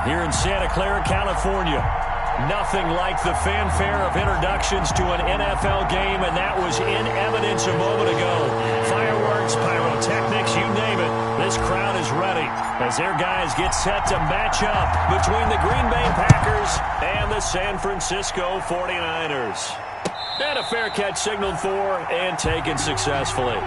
here in Santa Clara, California. Nothing like the fanfare of introductions to an NFL game, and that was in evidence a moment ago. Fireworks, pyrotechnics, you name it. This crowd is ready as their guys get set to match up between the Green Bay Packers and the San Francisco 49ers. And a fair catch signaled for and taken successfully.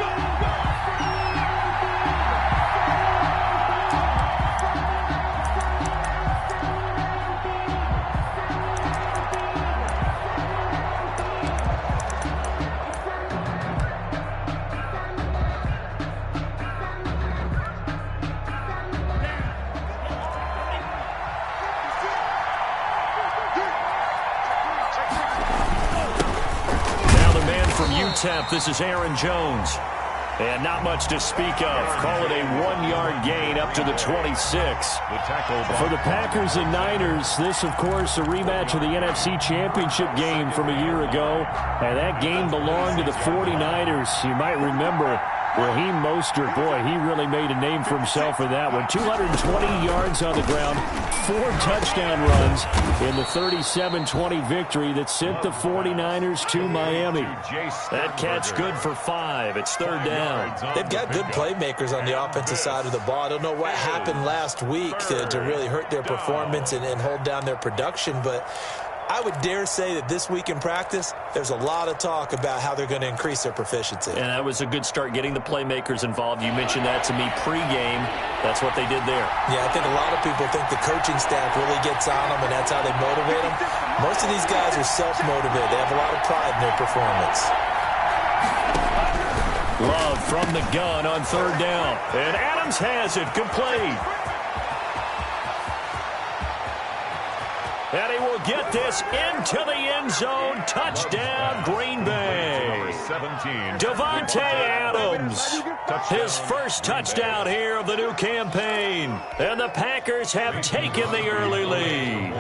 This is Aaron Jones. And not much to speak of. Call it a 1-yard gain up to the 26. For the Packers and Niners, this, of course, a rematch of the NFC Championship game from a year ago. And that game belonged to the 49ers. You might remember Raheem Mostert, boy, he really made a name for himself in that one. 220 yards on the ground, 4 touchdown runs in the 37-20 victory that sent the 49ers to Miami. That catch good for 5. It's 3rd down. They've got good playmakers on the offensive side of the ball. I don't know what happened last week to really hurt their performance and hold down their production, but I would dare say that this week in practice, there's a lot of talk about how they're going to increase their proficiency. And that was a good start, getting the playmakers involved. You mentioned that to me pregame. That's what they did there. Yeah, I think a lot of people think the coaching staff really gets on them, and that's how they motivate them. Most of these guys are self-motivated. They have a lot of pride in their performance. Love from the gun on 3rd down. And Adams has it complete. And he will get this into the end zone. Touchdown, Green Bay. Davante Adams, his first touchdown here of the new campaign. And the Packers have taken the early lead.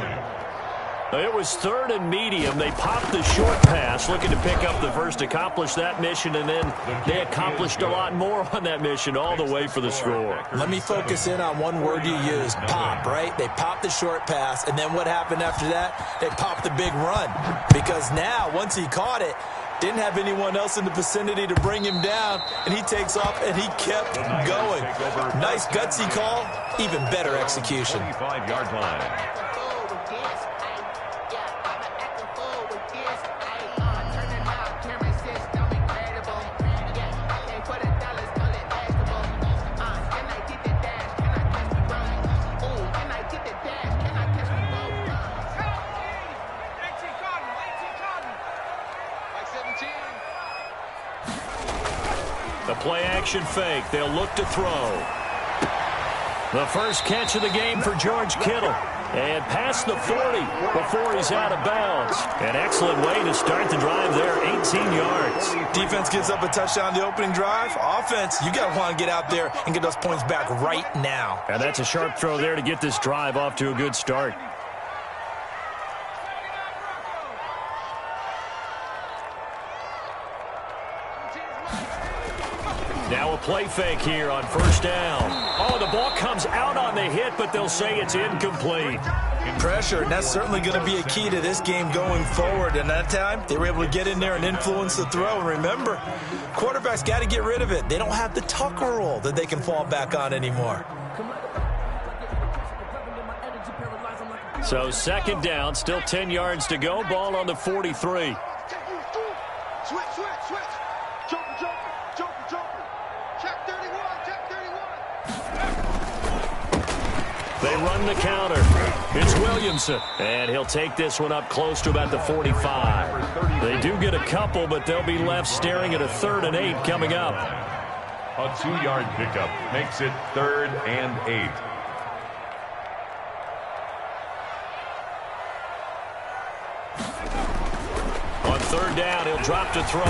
It was 3rd and medium. They popped the short pass, looking to pick up the first, accomplish that mission, and then they accomplished a lot more on that mission all the way for the score. Let me focus in on one word you used, pop, right? They popped the short pass, and then what happened after that? They popped the big run, because now, once he caught it, didn't have anyone else in the vicinity to bring him down, and he takes off, and he kept going. Nice gutsy call, even better execution. 25-yard line. The play-action fake. They'll look to throw. The first catch of the game for George Kittle. And past the 40 before he's out of bounds. An excellent way to start the drive there, 18 yards. Defense gives up a touchdown the opening drive. Offense, you got to want to get out there and get those points back right now. And that's a sharp throw there to get this drive off to a good start. Now a play fake here on 1st down. Oh, the ball comes out on the hit, but they'll say it's incomplete. Pressure, and that's certainly going to be a key to this game going forward. And that time, they were able to get in there and influence the throw. And remember, quarterbacks got to get rid of it. They don't have the Tucker rule that they can fall back on anymore. So 2nd down, still 10 yards to go. Ball on the 43. They run the counter. It's Williamson. And he'll take this one up close to about the 45. They do get a couple, but they'll be left staring at a 3rd and 8 coming up. A 2-yard pickup makes it 3rd and 8. On 3rd down, he'll drop to throw.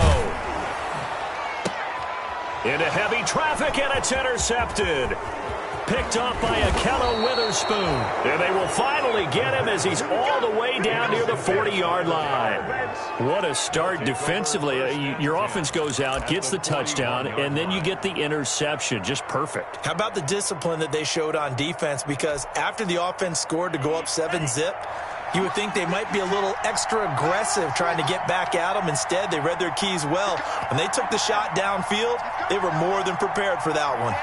Into heavy traffic, and it's intercepted. picked off by Akello Witherspoon. And they will finally get him as he's all the way down near the 40-yard line. What a start defensively. Your offense goes out, gets the touchdown, and then you get the interception. Just perfect. How about the discipline that they showed on defense? Because after the offense scored to go up 7-zip, you would think they might be a little extra aggressive trying to get back at them. Instead, they read their keys well. When they took the shot downfield, they were more than prepared for that one.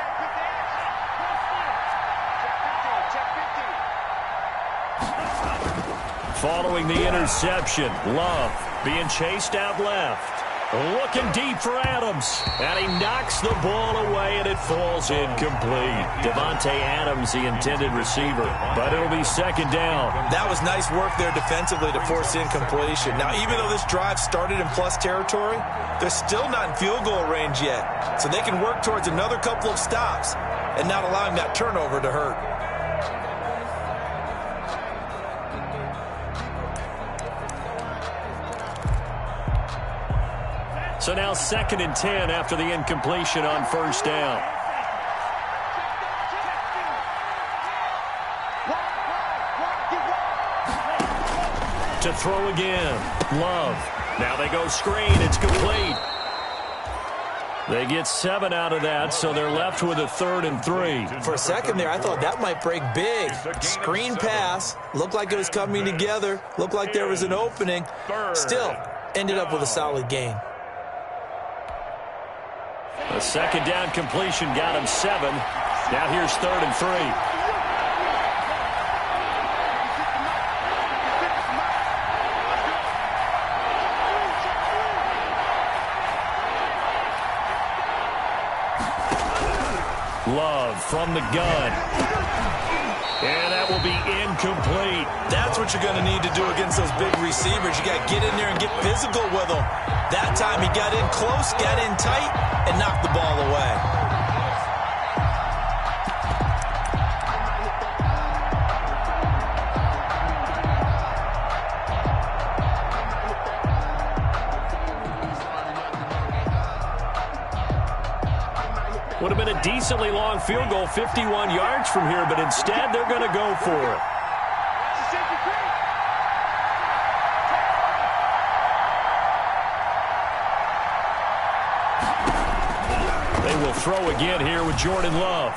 Following the interception, Love being chased out left. Looking deep for Adams. And he knocks the ball away, and it falls incomplete. Devontae Adams, the intended receiver. But it'll be second down. That was nice work there defensively to force incompletion. Now, even though this drive started in plus territory, they're still not in field goal range yet. So they can work towards another couple of stops and not allowing that turnover to hurt. So now 2nd and 10 after the incompletion on first down. To throw again. Love. Now they go screen. It's complete. They get 7 out of that, so they're left with a 3rd and 3. For a second there, I thought that might break big. Screen pass. Looked like it was coming together. Looked like there was an opening. Still, ended up with a solid gain. The second down completion got him 7. Now here's 3rd and 3. Love from the gun. And that will be incomplete. That's what you're going to need to do against those big receivers. You got to get in there and get physical with them. That time he got in close, got in tight, and knocked the ball away. Would have been a decently long field goal, 51 yards from here, but instead they're going to go for it. They will throw again here with Jordan Love.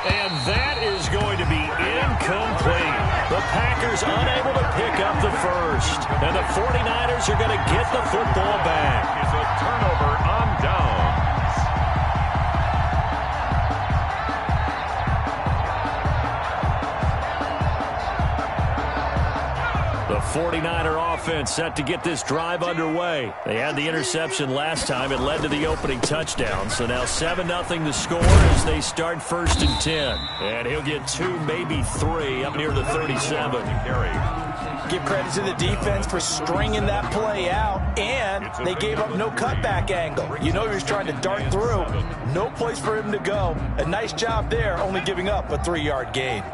And that is going to be incomplete. The Packers unable to pick up the first. And the 49ers are going to get the football back. It's a turnover on downs. The 49er offense set to get this drive underway. They had the interception last time. It led to the opening touchdown. So now 7-0 the score as they start 1st and 10. And he'll get 2, maybe 3 up near the 37. Give credit to the defense for stringing that play out, and they gave up no cutback angle. You know he was trying to dart through. No place for him to go. A nice job there, only giving up a 3-yard gain.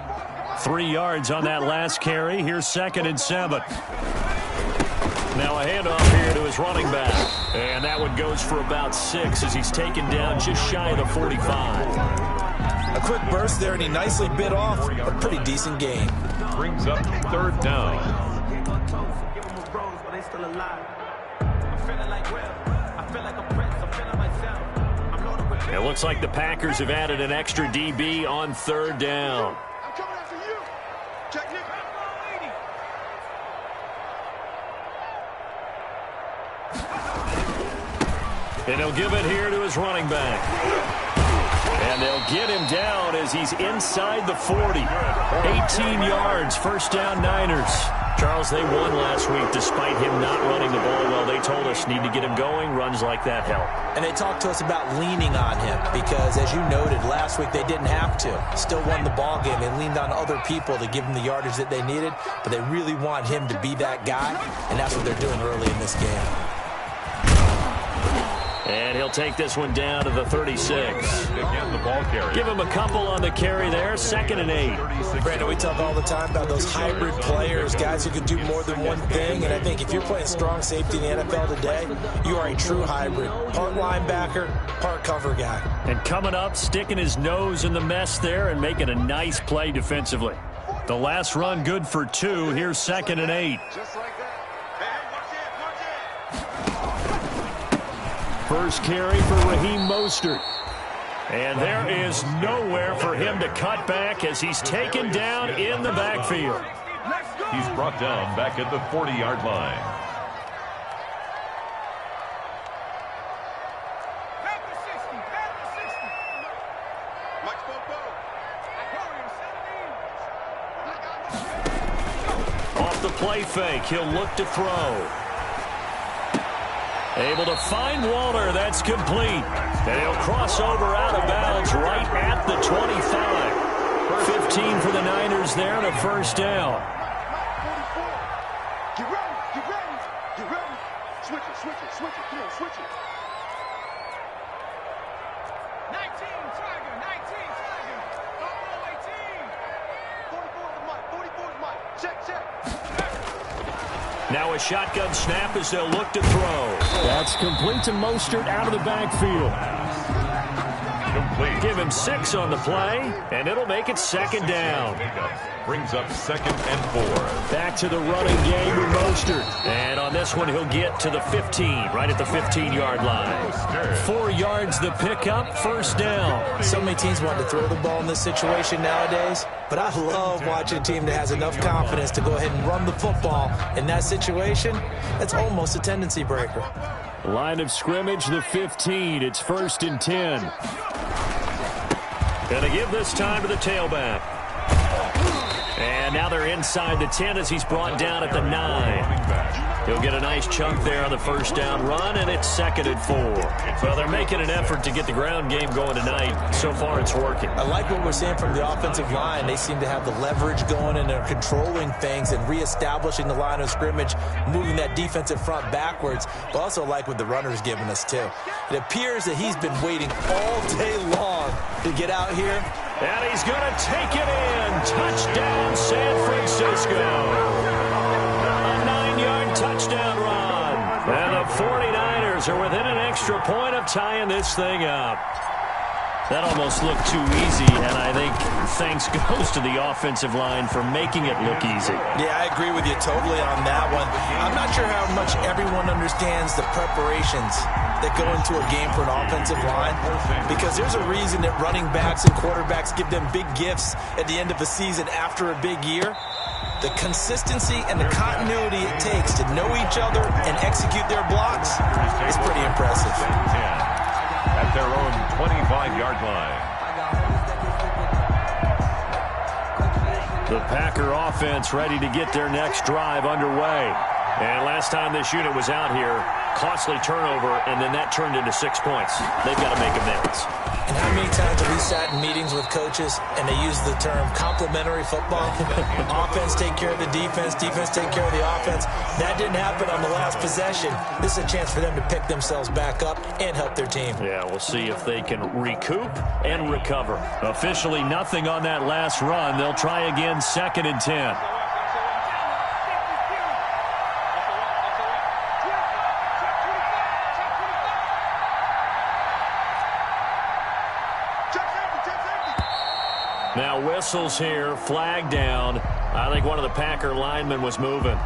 3 yards on that last carry. Here's 2nd and 7. Now a handoff here to his running back. And that one goes for about 6 as he's taken down just shy of the 45. A quick burst there, and he nicely bit off a pretty decent gain. Brings up 3rd down. It looks like the Packers have added an extra DB on 3rd down. And he'll give it here to his running back. And they'll get him down as he's inside the 40. 18 yards, 1st down Niners. Charles, they won last week despite him not running the ball well. They told us need to get him going. Runs like that help. And they talked to us about leaning on him because, as you noted, last week they didn't have to. Still won the ball game. They leaned on other people to give them the yardage that they needed, but they really want him to be that guy, and that's what they're doing early in this game. And he'll take this one down to the 36. Again, the ball carrier. Give him a couple on the carry there. 2nd and 8. Brandon, we talk all the time about those hybrid players, guys who can do more than one thing. And I think if you're playing strong safety in the NFL today, you are a true hybrid. Part linebacker, part cover guy. And coming up, sticking his nose in the mess there and making a nice play defensively. The last run good for 2. Here's 2nd and 8. Just like that. First carry for Raheem Mostert. And there is nowhere for him to cut back as he's taken down in the backfield. He's brought down back at the 40-yard line. Off the play fake, he'll look to throw. Able to find Walter. That's complete. And he'll cross over out of bounds right at the 25. 15 for the Niners there and a first down. Get ready, get ready, get ready. Switch it, switch it, switch it. Come on, switch it. 19, Tiger, 19, Tiger. 18. 44 is the mic, 44 is the mic. Check, check. Now a shotgun snap as they'll look to throw. That's complete to Mostert out of the backfield. Complete. Give him 6 on the play, and it'll make it 2nd down. Brings up 2nd and 4. Back to the running game with Mostert. And on this one, he'll get to the 15, right at the 15-yard line. 4 yards the pickup, first down. So many teams want to throw the ball in this situation nowadays, but I love watching a team that has enough confidence to go ahead and run the football. In that situation, that's almost a tendency breaker. Line of scrimmage, the 15. It's 1st and 10. Gonna give this time to the tailback. And now they're inside the 10 as he's brought down at the 9. He'll get a nice chunk there on the first down run, and it's 2nd and 4. Well, they're making an effort to get the ground game going tonight. So far, it's working. I like what we're seeing from the offensive line. They seem to have the leverage going, and they're controlling things and reestablishing the line of scrimmage, moving that defensive front backwards. But also like what the runner's giving us, too. It appears that he's been waiting all day long to get out here. And he's going to take it in. Touchdown, San Francisco. A 9-yard touchdown run. And the 49ers are within an extra point of tying this thing up. That almost looked too easy, and I think thanks goes to the offensive line for making it look easy. Yeah, I agree with you totally on that one. I'm not sure how much everyone understands the preparations that go into a game for an offensive line, because there's a reason that running backs and quarterbacks give them big gifts at the end of a season after a big year. The consistency and the continuity it takes to know each other and execute their blocks is pretty impressive. At their own 25-yard line. The Packer offense ready to get their next drive underway. And last time this unit was out here, costly turnover, and then that turned into 6 points. They've got to make amends. And how many times have we sat in meetings with coaches and they use the term complementary football? Offense take care of the defense, defense take care of the offense. That didn't happen on the last possession. This is a chance for them to pick themselves back up and help their team. Yeah, we'll see if they can recoup and recover. Officially nothing on that last run. They'll try again, 2nd and 10. Now whistles here, flag down. I think one of the Packer linemen was moving.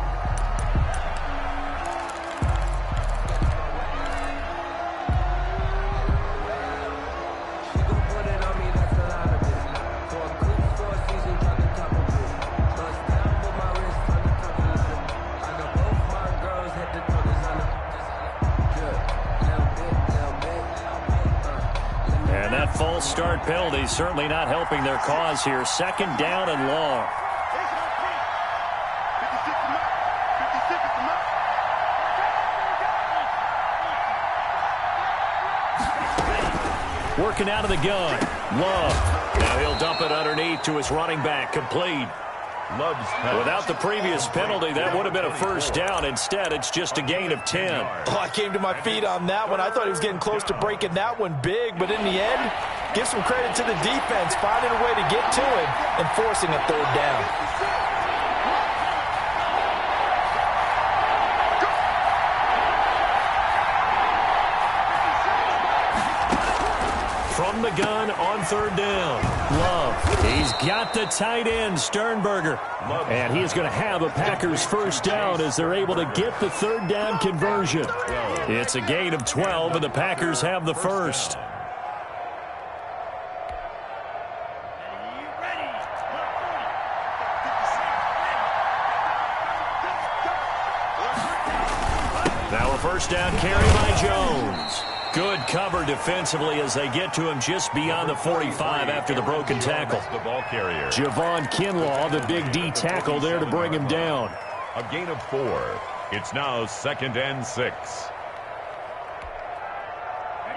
False start penalty certainly not helping their cause here. 2nd down and long. Working out of the gun. Love. Now he'll dump it underneath to his running back. Complete. Without the previous penalty, that would have been a first down. Instead, it's just a gain of 10. Oh, I came to my feet on that one. I thought he was getting close to breaking that one big, but in the end, give some credit to the defense, finding a way to get to him and forcing a third down. From the gun on third down. Love. He's got the tight end, Sternberger. And he's going to have a Packers first down as they're able to get the third down conversion. It's a gain of 12, and the Packers have the first. Now a first down carry by Jones. Good cover defensively as they get to him just beyond the 45 after the broken tackle. The ball carrier. Javon Kinlaw, the big D tackle there to bring him down. A gain of 4. It's now 2nd and 6.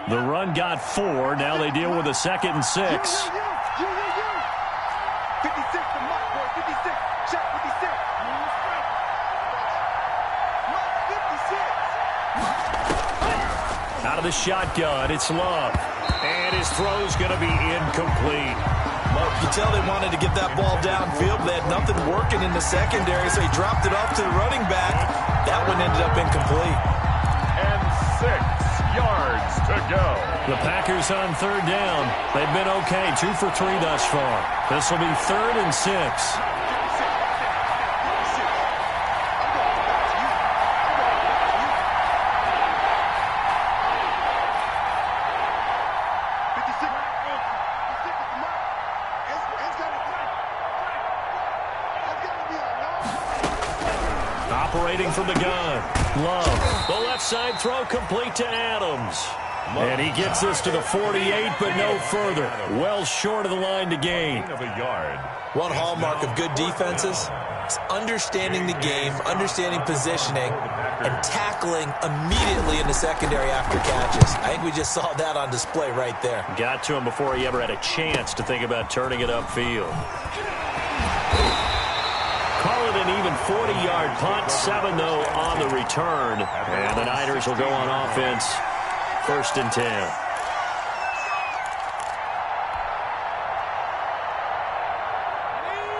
The run got 4. Now they deal with a 2nd and 6. 56 to Mike, boy. 56. Shot 56. Out of the shotgun, it's Love. And his throw's going to be incomplete. You can tell they wanted to get that ball downfield, but they had nothing working in the secondary, so he dropped it off to the running back. That one ended up incomplete. And 6 yards to go. The Packers on third down. They've been okay, 2 for 3 thus far. This will be 3rd and 6. Operating from the gun. Love. The left side throw complete to Adams. And he gets this to the 48, but no further. Well short of the line to gain. Of a yard. One hallmark of good defenses is understanding the game, understanding positioning, and tackling immediately in the secondary after catches. I think we just saw that on display right there. Got to him before he ever had a chance to think about turning it upfield. Call it an even 40-yard punt. 7, though, on the return. And the Niners will go on offense. 1st and 10.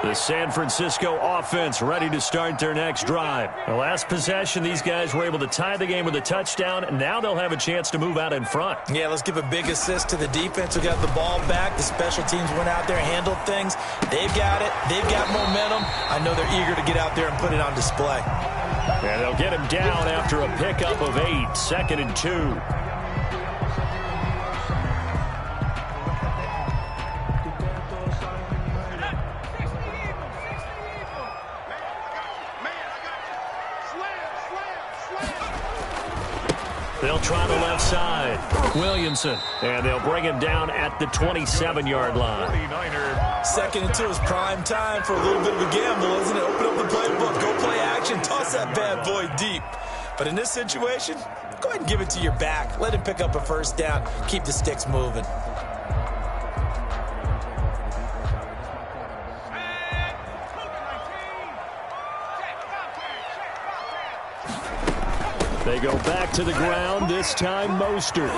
The San Francisco offense ready to start their next drive. The last possession, these guys were able to tie the game with a touchdown, and now they'll have a chance to move out in front. Yeah, let's give a big assist to the defense who got the ball back. The special teams went out there, handled things. They've got it. They've got momentum. I know they're eager to get out there and put it on display. And they'll get him down after a pickup of 8, 2nd and 2. They'll try the left side. Williamson. And they'll bring him down at the 27-yard line. 2nd and 2 is prime time for a little bit of a gamble, isn't it? Open up the playbook. Go play action. Toss that bad boy deep. But in this situation, go ahead and give it to your back. Let him pick up a first down. Keep the sticks moving. They go back to the ground, this time Mostert.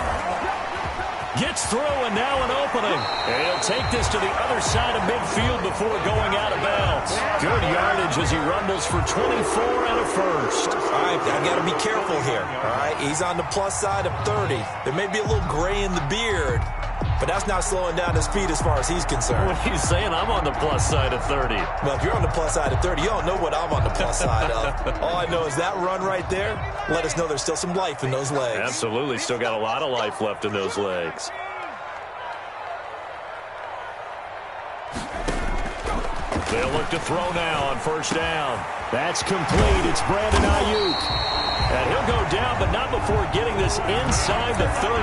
Gets through and now an opening. And he'll take this to the other side of midfield before going out of bounds. Good yardage as he rumbles for 24 and a first. All right, I got to be careful here. All right, he's on the plus side of 30. There may be a little gray in the beard, but that's not slowing down his speed as far as he's concerned. What are you saying? I'm on the plus side of 30. Well, if you're on the plus side of 30, you don't know what I'm on the plus side of. All I know is that run right there let us know there's still some life in those legs. Absolutely. Still got a lot of life left in those legs. They'll look to throw now on first down. That's complete. It's Brandon Ayuk. And he'll go down, but not before getting this inside the 30.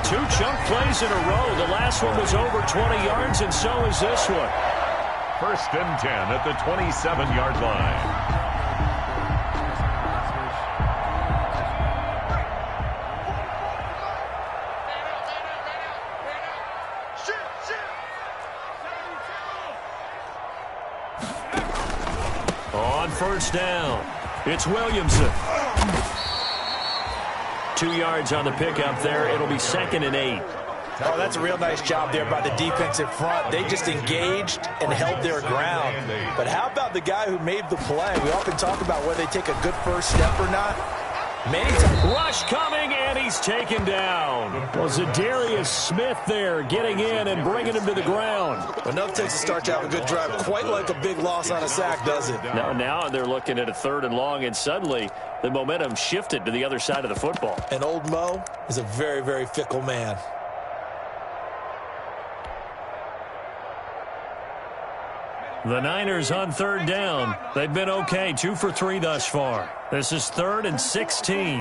2 chunk plays in a row. The last one was over 20 yards, and so is this one. 1st and 10 at the 27-yard line. On first down, it's Williamson. 2 yards on the pickup there. It'll be 2nd and 8. Oh, that's a real nice job there by the defensive front. They just engaged and held their ground. But how about the guy who made the play? We often talk about whether they take a good first step or not. Rush coming, and he's taken down. Well, Zadarius Smith there getting in and bringing him to the ground. Enough takes to start to have a good drive. Quite like a big loss on a sack, does it? Now they're looking at a 3rd and long, and suddenly the momentum shifted to the other side of the football. And old Mo is a very, very fickle man. The Niners on 3rd down. They've been okay, 2 for 3 thus far. This is 3rd and 16.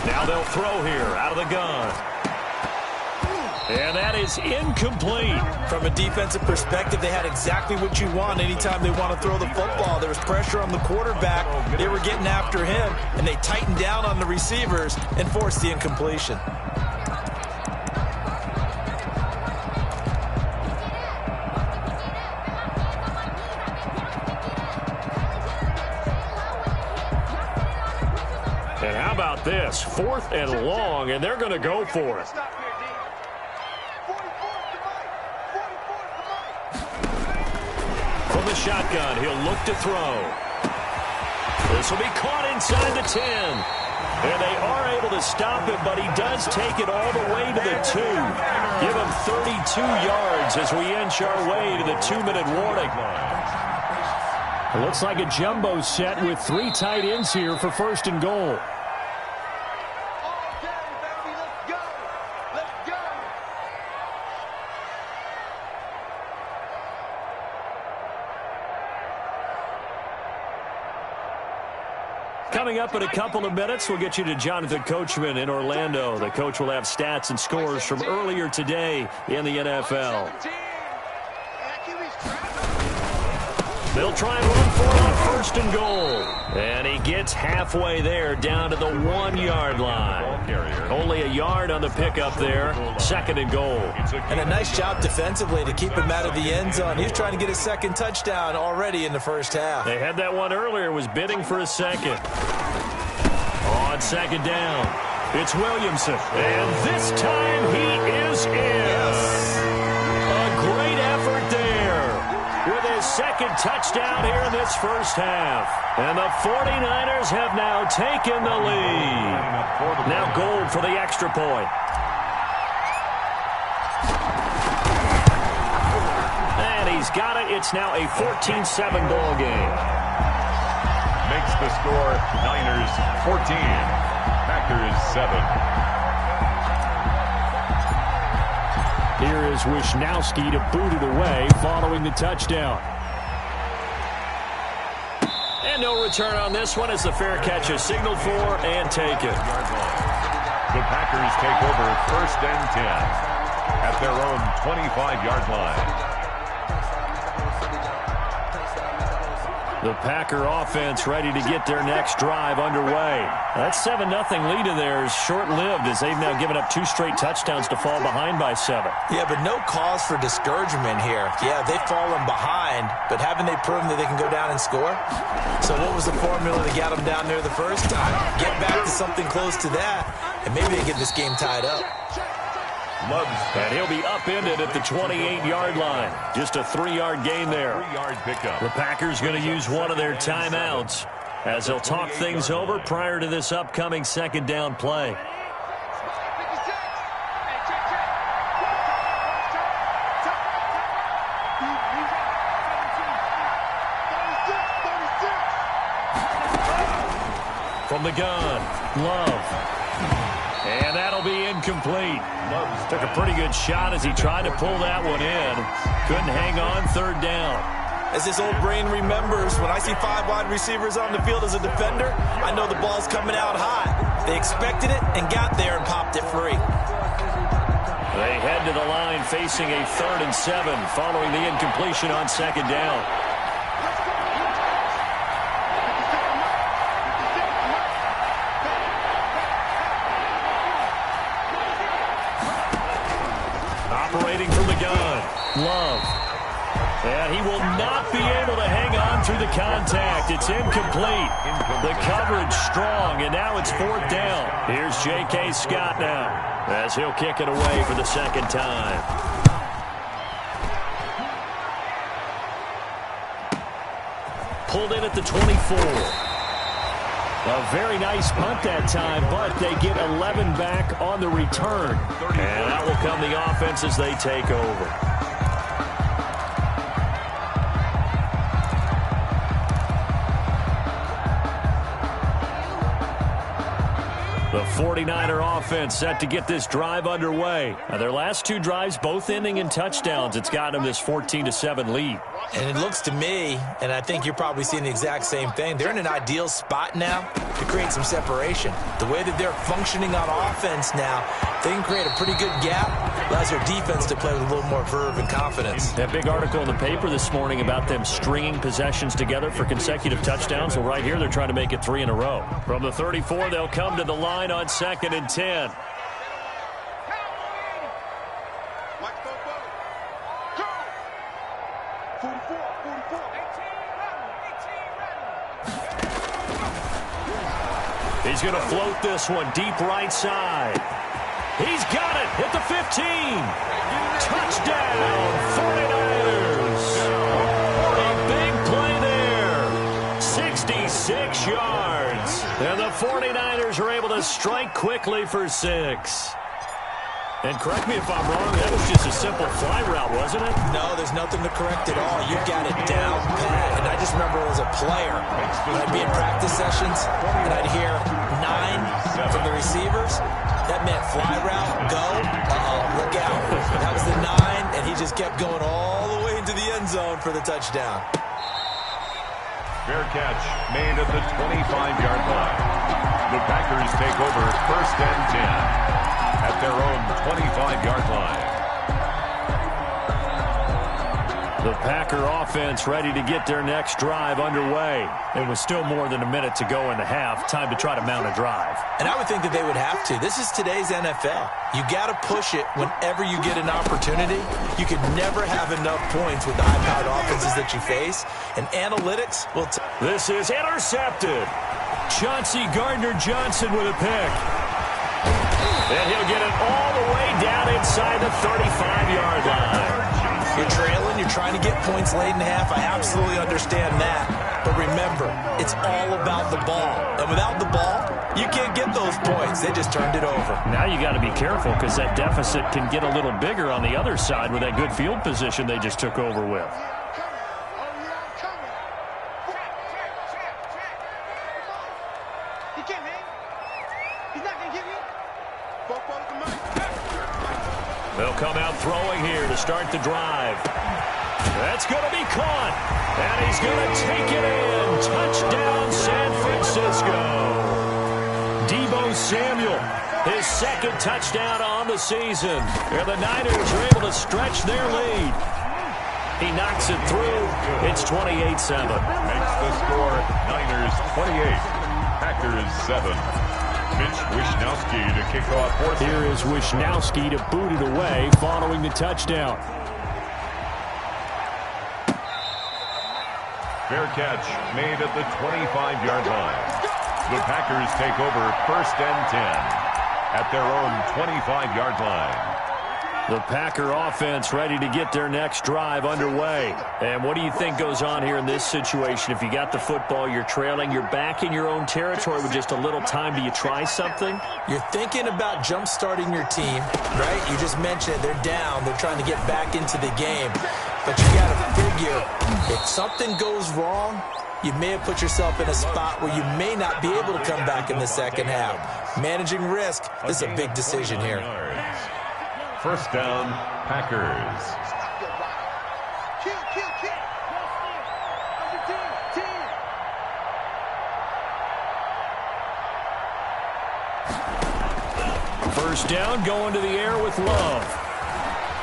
Now they'll throw here out of the gun. And that is incomplete. From a defensive perspective, they had exactly what you want anytime they want to throw the football. There was pressure on the quarterback. They were getting after him, and they tightened down on the receivers and forced the incompletion. And how about this? 4th and long, and they're going to go for it. From the shotgun, he'll look to throw. This will be caught inside the 10. And they are able to stop him, but he does take it all the way to the 2. Give him 32 yards as we inch our way to the 2-minute warning. It looks like a jumbo set with 3 tight ends here for 1st and goal. Coming up in a couple of minutes, we'll get you to Jonathan Coachman in Orlando. The coach will have stats and scores from earlier today in the NFL. They'll try and run for it on 1st and goal. And he gets halfway there down to the 1-yard line. Only a yard on the pickup there. 2nd and goal. And a nice job defensively to keep him out of the end zone. He was trying to get his 2nd touchdown already in the first half. They had that one earlier, was bidding for a 2nd. On 2nd down, it's Williamson. And this time he is in. Yes. A great effort there with his 2nd touchdown here in this first half. And the 49ers have now taken the lead. Now Gold for the extra point. And he's got it. It's now a 14-7 ball game. Makes the score Niners 14, Packers 7. Here is Wisnowski to boot it away following the touchdown. And no return on this one as the fair catch is signaled for and taken. The Packers take over 1st and 10 at their own 25-yard line. The Packer offense ready to get their next drive underway. That 7-0 lead of theirs short-lived as they've now given up 2 straight touchdowns to fall behind by 7. Yeah, but no cause for discouragement here. Yeah, they've fallen behind, but haven't they proven that they can go down and score? So what was the formula to get them down there the first time? Get back to something close to that, and maybe they get this game tied up. And he'll be upended at the 28-yard line. Just a 3-yard gain there. 3-yard pickup. The Packers going to use one of their timeouts as they'll talk things over prior to this upcoming 2nd down play. From the gun, Love. And that'll be incomplete. Took a pretty good shot as he tried to pull that one in. Couldn't hang on 3rd down. As his old brain remembers, when I see 5 wide receivers on the field as a defender, I know the ball's coming out hot. They expected it and got there and popped it free. They head to the line facing a 3rd and 7 following the incompletion on 2nd down. Operating from the gun. Love. And he will not be able to hang on through the contact. It's incomplete. The coverage strong, and now it's 4th down. Here's J.K. Scott now as he'll kick it away for the second time. Pulled in at the 24. A very nice punt that time, but they get 11 back on the return. And out will come the offense as they take over. The 49er offense set to get this drive underway. Now, their last 2 drives, both ending in touchdowns. It's got them this 14-7 lead. And it looks to me, and I think you're probably seeing the exact same thing, they're in an ideal spot now to create some separation. The way that they're functioning on offense now, they can create a pretty good gap. Allows their defense to play with a little more verve and confidence. That big article in the paper this morning about them stringing possessions together for consecutive touchdowns. Well, right here, they're trying to make it 3 in a row. From the 34, they'll come to the line on 2nd and 10. He's going to float this one deep right side. He's got it at the 15. Touchdown, 49ers. A big play there. 66 yards. And the 49ers are able to strike quickly for 6. And correct me if I'm wrong, that was just a simple fly route, wasn't it? No, there's nothing to correct at all. You got it down pat. And I just remember as a player, when I'd be in practice sessions, and I'd hear 9 from the receivers, that meant fly route, go, look out. That was the 9, and he just kept going all the way into the end zone for the touchdown. Fair catch made at the 25-yard line. The Packers take over 1st and 10 at their own 25-yard line. The Packer offense ready to get their next drive underway. It was still more than a minute to go in the half. Time to try to mount a drive. And I would think that they would have to. This is today's NFL. You got to push it whenever you get an opportunity. You could never have enough points with the high-powered offenses that you face. And analytics will This is intercepted. Chauncey Gardner-Johnson with a pick. And he'll get it all the way down inside the 35-yard line. You're trailing, you're trying to get points late in half. I absolutely understand that. But remember, it's all about the ball. And without the ball, you can't get those points. They just turned it over. Now you got to be careful because that deficit can get a little bigger on the other side with that good field position they just took over with. They'll come out throwing here to start the drive. That's going to be caught. And he's going to take it in. Touchdown, San Francisco. Deebo Samuel, his 2nd touchdown on the season. And the Niners are able to stretch their lead. He knocks it through. It's 28-7. Makes the score Niners 28, Packers 7. Mitch Wishnowsky to kick off 4th. Here is Wishnowsky to boot it away following the touchdown. Fair catch made at the 25-yard line. The Packers take over 1st and 10 at their own 25-yard line. The Packer offense ready to get their next drive underway. And what do you think goes on here in this situation? If you got the football, you're trailing, you're back in your own territory with just a little time. Do you try something? You're thinking about jump-starting your team, right? You just mentioned it. They're down. They're trying to get back into the game. But you got to figure, if something goes wrong, you may have put yourself in a spot where you may not be able to come back in the second half. Managing risk is a big decision here. 1st down, Packers. First down, going to the air with Love.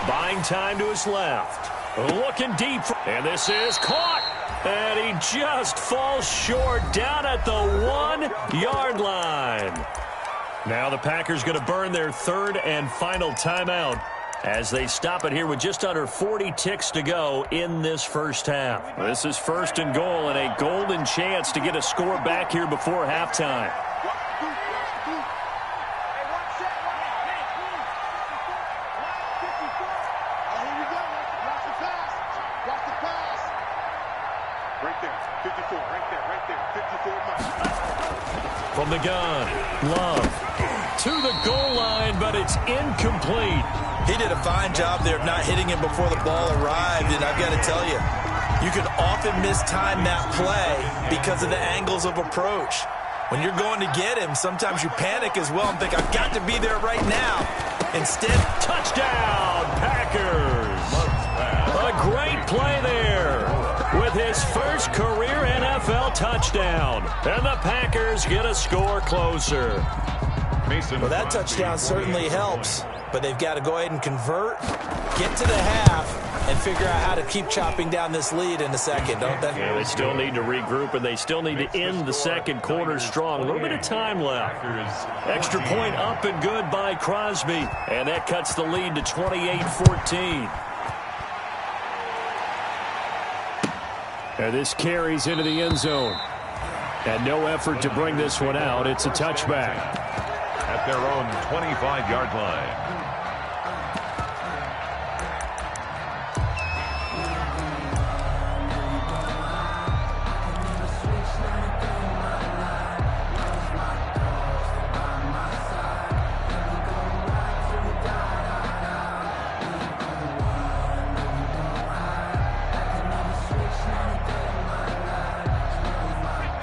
Buying time to his left. Looking deep. And this is caught. And he just falls short down at the 1-yard line. Now the Packers going to burn their 3rd and final timeout. as they stop it here with just under 40 ticks to go in this first half. This is first and goal and a golden chance to get a score back here before halftime. From the gun, Love to the goal line, but it's incomplete. He did a fine job there of not hitting him before the ball arrived, and I've got to tell you, you can often mistime that play because of the angles of approach. When you're going to get him, sometimes you panic as well and think, I've got to be there right now. Instead, touchdown, Packers. A great play there with his first career NFL touchdown. And the Packers get a score closer. Well, that touchdown certainly helps, but they've got to go ahead and convert, get to the half, and figure out how to keep chopping down this lead in the second, don't they? Yeah, they still need to regroup, and they still need to end the second quarter strong. A little bit of time left. Extra point up and good by Crosby, and that cuts the lead to 28-14. And this carries into the end zone. And no effort to bring this one out. It's a touchback. At their own 25-yard line.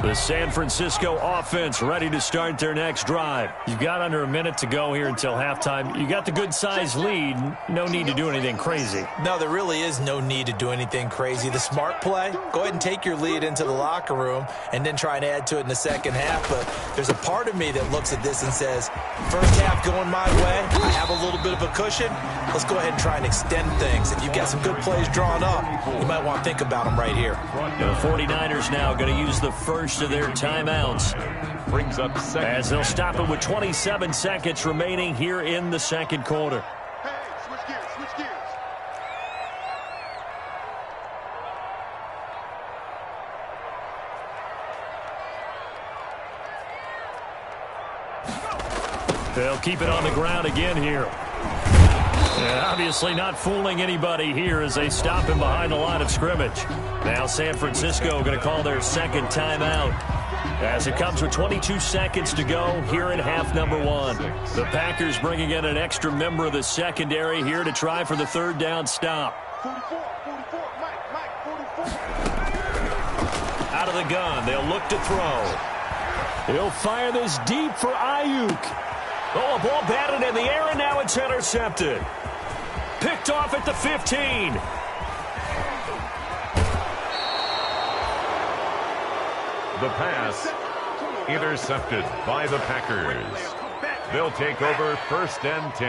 The San Francisco offense ready to start their next drive. You've got under a minute to go here until halftime. You got the good-sized lead. No need to do anything crazy. No, there really is no need to do anything crazy. The smart play, go ahead and take your lead into the locker room and then try and add to it in the second half. But there's a part of me that looks at this and says, first half going my way, I have a little bit of a cushion. Let's go ahead and try and extend things. If you've got some good plays drawn up, you might want to think about them right here. The 49ers now going to use the first of their timeouts. Brings up second. As they'll stop it with 27 seconds remaining here in the second quarter. Hey, switch gears, switch gears. They'll keep it on the ground again here. And obviously not fooling anybody here as they stop him behind the line of scrimmage. Now San Francisco going to call their second timeout as it comes with 22 seconds to go here in half number one. The Packers bringing in an extra member of the secondary here to try for the third down stop. 44, Mike, 44. Out of the gun, they'll look to throw. He'll fire this deep for Ayuk. Oh, a ball batted in the air, and now it's intercepted. Picked off at the 15. The pass intercepted by the Packers. They'll take over first and 10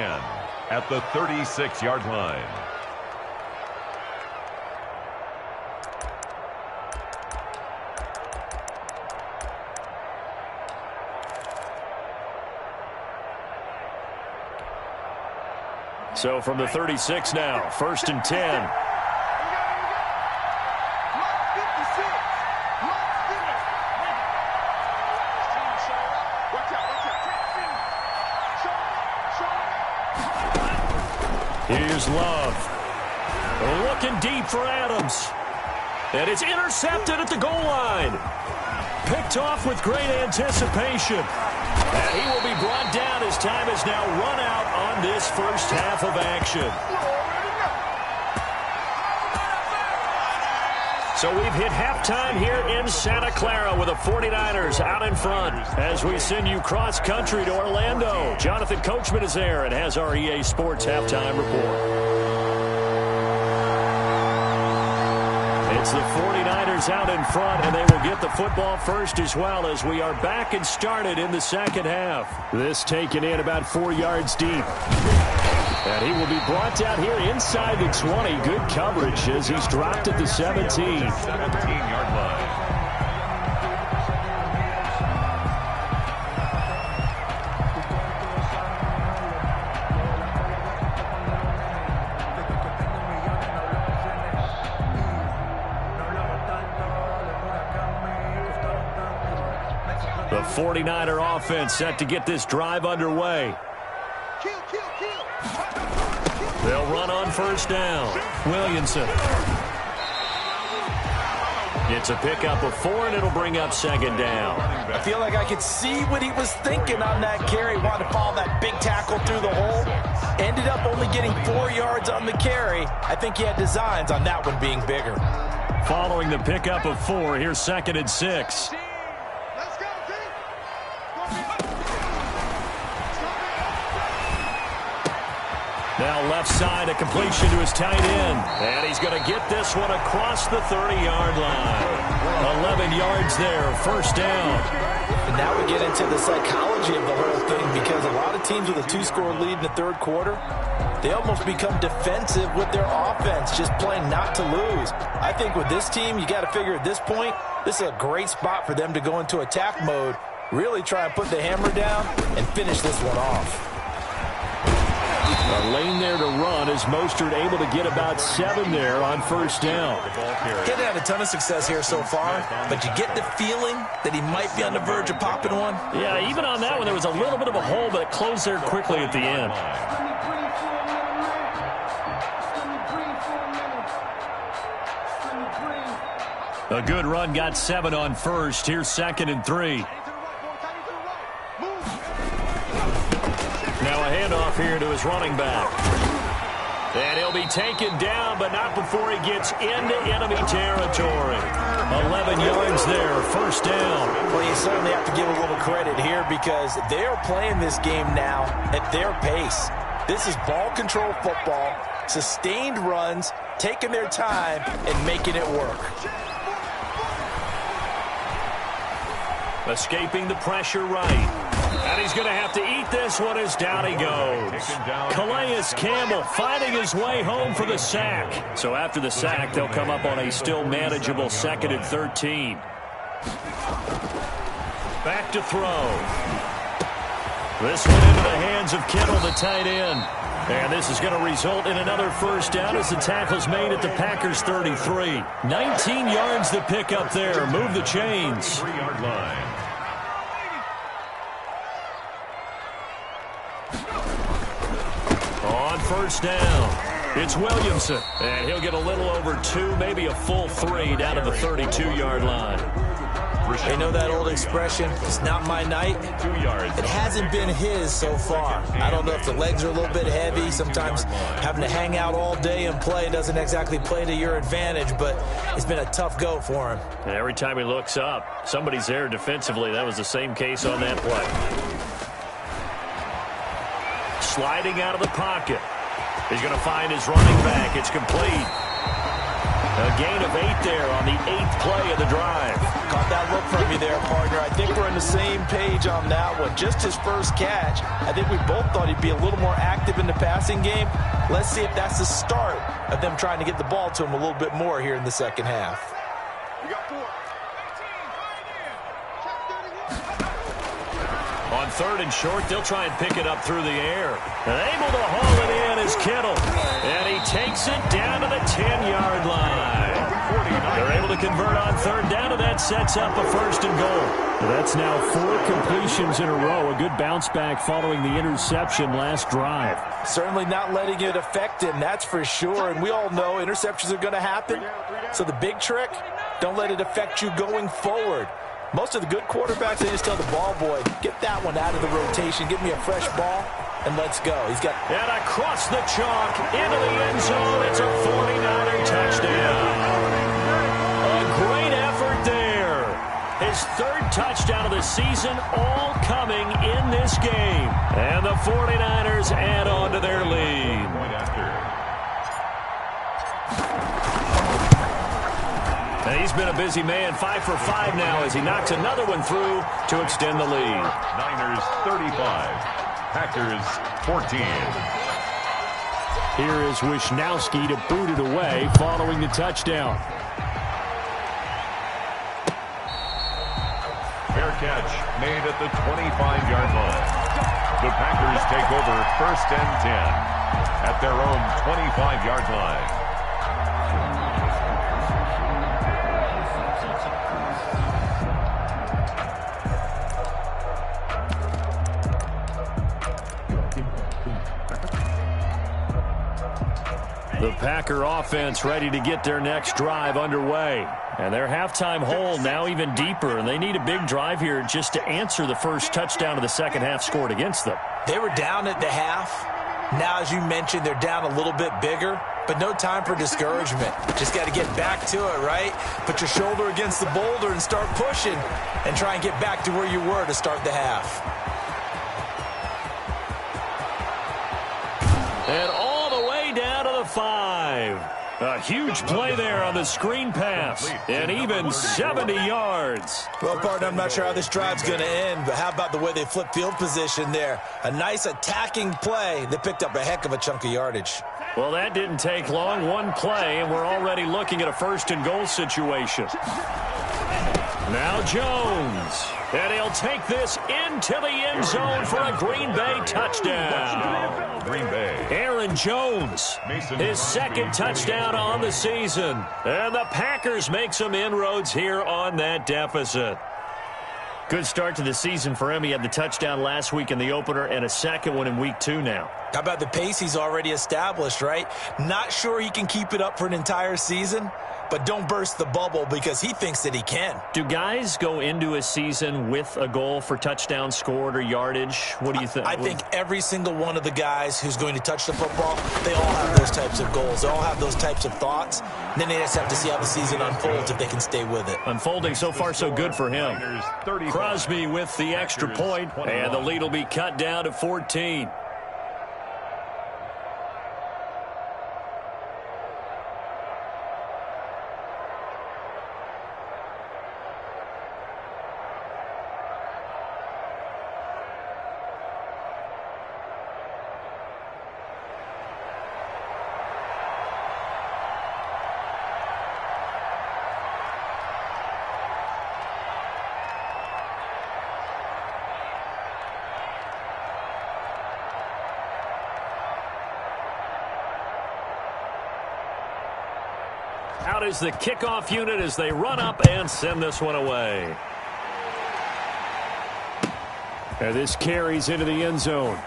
at the 36-yard line. So from the 36 now, first and 10. Here's Love. Looking deep for Adams. And it's intercepted at the goal line. Picked off with great anticipation. And he will be brought down as time has now run out on this first half of action. So we've hit halftime here in Santa Clara with the 49ers out in front. As we send you cross-country to Orlando, Jonathan Coachman is there and has our EA Sports halftime report. It's the 49ers out in front, and they will get the football first as well as we are back and started in the second half. This taken in about 4 yards deep. And he will be brought down here inside the 20. Good coverage as he's dropped at the 17. 17-yard line. 49er offense set to get this drive underway. They'll run on first down. Williamson. It's a pickup of 4, and it'll bring up second down. I feel like I could see what he was thinking on that carry. Wanted to follow that big tackle through the hole. Ended up only getting 4 yards on the carry. I think he had designs on that one being bigger. Following the pickup of 4, here's 2nd and 6. Now left side, a completion to his tight end. And he's going to get this one across the 30-yard line. 11 yards there, first down. And now we get into the psychology of the whole thing, because a lot of teams with a 2-score lead in the third quarter, they almost become defensive with their offense, just playing not to lose. I think with this team, you got to figure at this point, this is a great spot for them to go into attack mode, really try and put the hammer down and finish this one off. A lane there to run as Mostert able to get about 7 there on first down. He hasn't had a ton of success here so far, but you get the feeling that he might be on the verge of popping one. Yeah, even on that one, there was a little bit of a hole, but it closed there quickly at the end. A good run, got 7 on first. Here's 2nd and 3. Now a handoff here to his running back. And he'll be taken down, but not before he gets into enemy territory. 11 yards there, first down. Well, you certainly have to give a little credit here, because they are playing this game now at their pace. This is ball control football, sustained runs, taking their time and making it work. Escaping the pressure right. And he's going to have to eat this one as down he goes. Calais Campbell finding his way home for the sack. So after the sack, they'll come up on a still manageable 2nd and 13. Back to throw. This one into the hands of Kittle, the tight end. And this is going to result in another first down as the tackle's made at the Packers' 33. 19 yards to pick up there. Move the chains. 3-yard line. On first down, it's Williamson. And he'll get a little over 2, maybe a full 3 down to the 32-yard line. You know that old expression, it's not my night? 2 yards. It hasn't been his so far. I don't know if the legs are a little bit heavy. Sometimes having to hang out all day and play doesn't exactly play to your advantage, but it's been a tough go for him. And every time he looks up, somebody's there defensively. That was the same case on that play. Sliding out of the pocket. He's going to find his running back. It's complete. A gain of 8 there on the 8th play of the drive. Caught that look from you there, partner. I think we're on the same page on that one. Just his first catch. I think we both thought he'd be a little more active in the passing game. Let's see if that's the start of them trying to get the ball to him a little bit more here in the second half. We got 4. On 3rd and short, they'll try and pick it up through the air. And able to haul it in is Kittle. And he takes it down to the 10-yard line. They're able to convert on 3rd down, and that sets up a 1st and goal. That's now 4 completions in a row. A good bounce back following the interception last drive. Certainly not letting it affect him, that's for sure. And we all know interceptions are going to happen. So the big trick, don't let it affect you going forward. Most of the good quarterbacks, they just tell the ball boy, get that one out of the rotation, give me a fresh ball, and let's go. He's got... And across the chalk, into the end zone, it's a 49er touchdown. A great effort there. His 3rd touchdown of the season, all coming in this game. And the 49ers add on to their lead. And he's been a busy man, 5 for 5 now as he knocks another one through to extend the lead. Niners 35, Packers 14. Here is Wisnowski to boot it away following the touchdown. Fair catch made at the 25-yard line. The Packers take over 1st and 10 at their own 25-yard line. The Packer offense ready to get their next drive underway. And their halftime hole now even deeper, and they need a big drive here just to answer the first touchdown of the second half scored against them. They were down at the half. Now, as you mentioned, they're down a little bit bigger, but no time for discouragement. Just got to get back to it, right? Put your shoulder against the boulder and start pushing and try and get back to where you were to start the half. And all the way down to the 5. A huge play there on the screen pass, and even 70 yards. Well, partner, I'm not sure how this drive's going to end, but how about the way they flip field position there? A nice attacking play. They picked up a heck of a chunk of yardage. Well, that didn't take long. One play, and we're already looking at a first-and-goal situation. Now Jones, and he'll take this into the end zone for a Green Bay touchdown. Green Bay. Aaron Jones, his second touchdown on the season. And the Packers make some inroads here on that deficit. Good start to the season for him. He had the touchdown last week in the opener and a second one in week 2 now. How about the pace he's already established, right? Not sure he can keep it up for an entire season, but don't burst the bubble because he thinks that he can. Do guys go into a season with a goal for touchdown scored or yardage? What do you think? I think every single one of the guys who's going to touch the football, they all have those types of goals. They all have those types of thoughts. And then they just have to see how the season unfolds if they can stay with it. Unfolding so far so good for him. Crosby with the extra point, and the lead will be cut down to 14. Out is the kickoff unit as they run up and send this one away. And this carries into the end zone.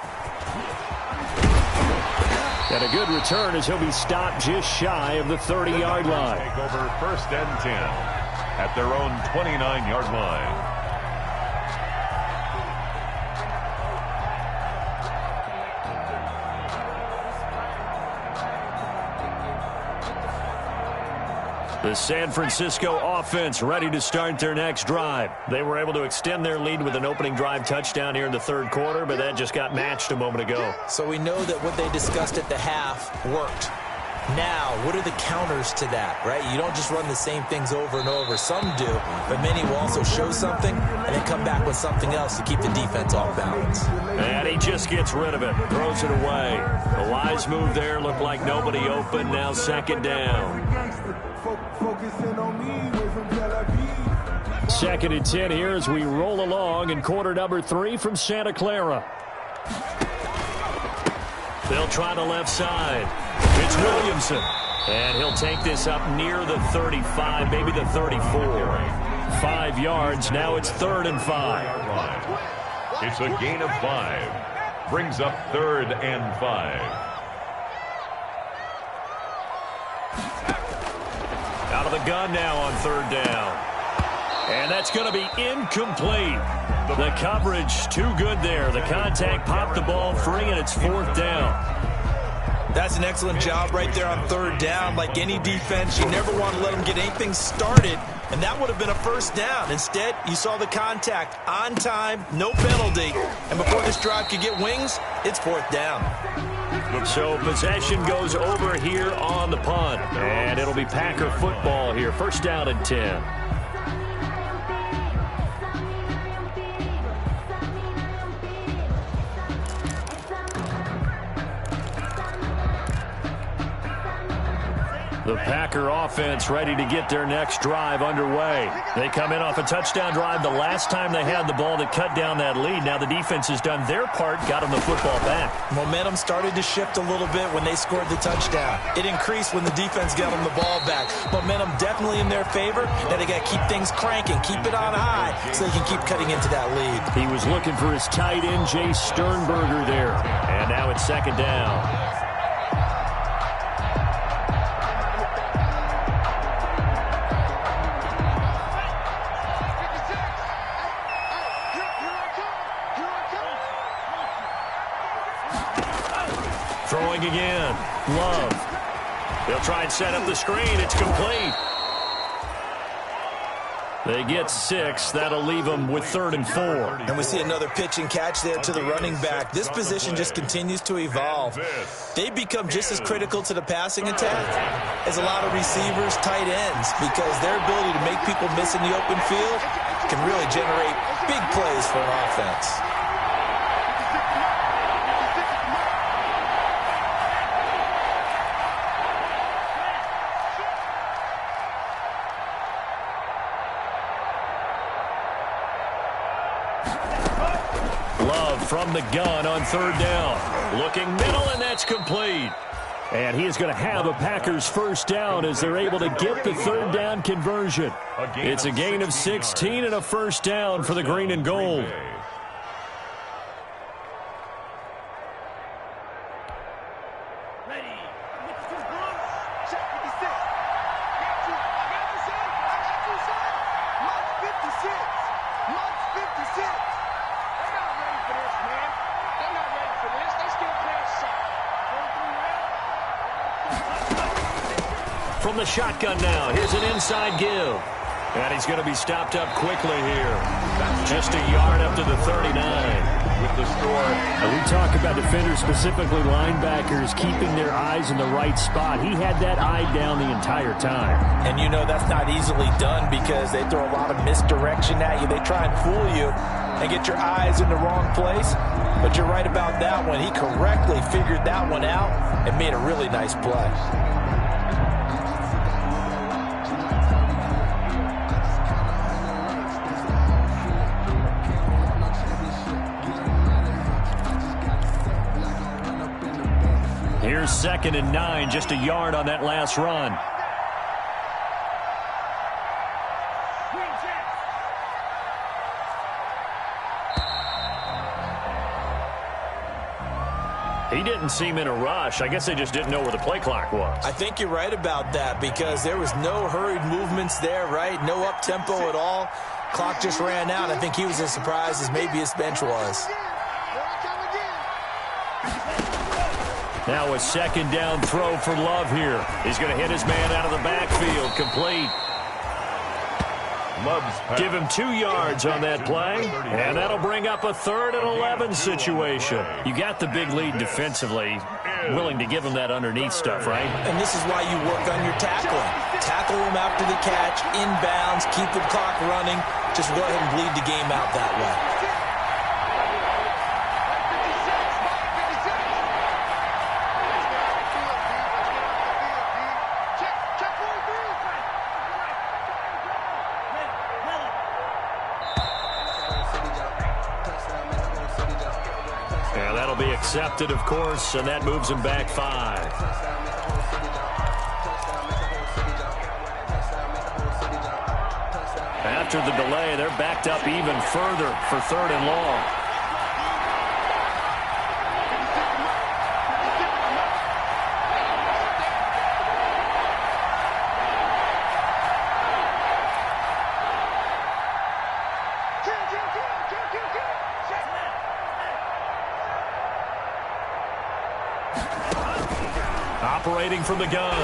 And a good return as he'll be stopped just shy of the 30-yard line. Take over first and 10 at their own 29-yard line. The San Francisco offense ready to start their next drive. They were able to extend their lead with an opening drive touchdown here in the third quarter, but that just got matched a moment ago. So we know that what they discussed at the half worked. Now, what are the counters to that, right? You don't just run the same things over and over. Some do, but many will also show something and then come back with something else to keep the defense off balance. And he just gets rid of it, throws it away. The wise move there, looked like nobody open, now second down. Second and 10 here as we roll along in quarter number 3 from Santa Clara. They'll try the left side. It's Williamson. And he'll take this up near the 35, maybe the 34. 5 yards. Now it's 3rd and 5. It's a gain of 5. Brings up 3rd and 5. Out of the gun now on 3rd down. And that's going to be incomplete. The coverage too good there. The contact popped the ball free, and it's 4th down. That's an excellent job right there on 3rd down. Like any defense, you never want to let them get anything started, and that would have been a 1st down. Instead, you saw the contact on time, no penalty, and before this drive could get wings, it's 4th down. So possession goes over here on the punt, and it'll be Packer football here. 1st down and 10. The Packer offense ready to get their next drive underway. They come in off a touchdown drive the last time they had the ball to cut down that lead. Now the defense has done their part, got them the football back. Momentum started to shift a little bit when they scored the touchdown. It increased when the defense got them the ball back. Momentum definitely in their favor. Now they got to keep things cranking, keep it on high so they can keep cutting into that lead. He was looking for his tight end, Jay Sternberger there. And now it's 2nd down. throwing again. Love. They'll try and set up the screen. It's complete. They get 6. That'll leave them with 3rd and 4. And we see another pitch and catch there to the running back. This position just continues to evolve. They become just as critical to the passing attack as a lot of receivers, tight ends, because their ability to make people miss in the open field can really generate big plays for an offense. From the gun on 3rd down. Looking middle, and that's complete. And he is going to have a Packers 1st down as they're able to get the 3rd down conversion. It's a gain of 16 and a 1st down for the green and gold. From the shotgun now, here's an inside give. And he's going to be stopped up quickly here. Just a yard up to the 39. With the score. And we talk about defenders, specifically linebackers, keeping their eyes in the right spot. He had that eye down the entire time. And you know that's not easily done because they throw a lot of misdirection at you. They try and fool you and get your eyes in the wrong place. But you're right about that one. He correctly figured that one out and made a really nice play. Here's 2nd and 9, just a yard on that last run. He didn't seem in a rush. I guess they just didn't know where the play clock was. I think you're right about that because there was no hurried movements there, right? No up-tempo at all. Clock just ran out. I think he was as surprised as maybe his bench was. Now a 2nd down throw for Love here. He's going to hit his man out of the backfield. Complete. Give him 2 yards on that play, and that'll bring up a 3rd and 11 situation. You got the big lead defensively, willing to give him that underneath stuff, right? And this is why you work on your tackling. Tackle him after the catch, inbounds, keep the clock running. Just go ahead and bleed the game out that way. Be accepted, of course, and that moves him back 5. After the delay, they're backed up even further for 3rd and long. Operating from the gun.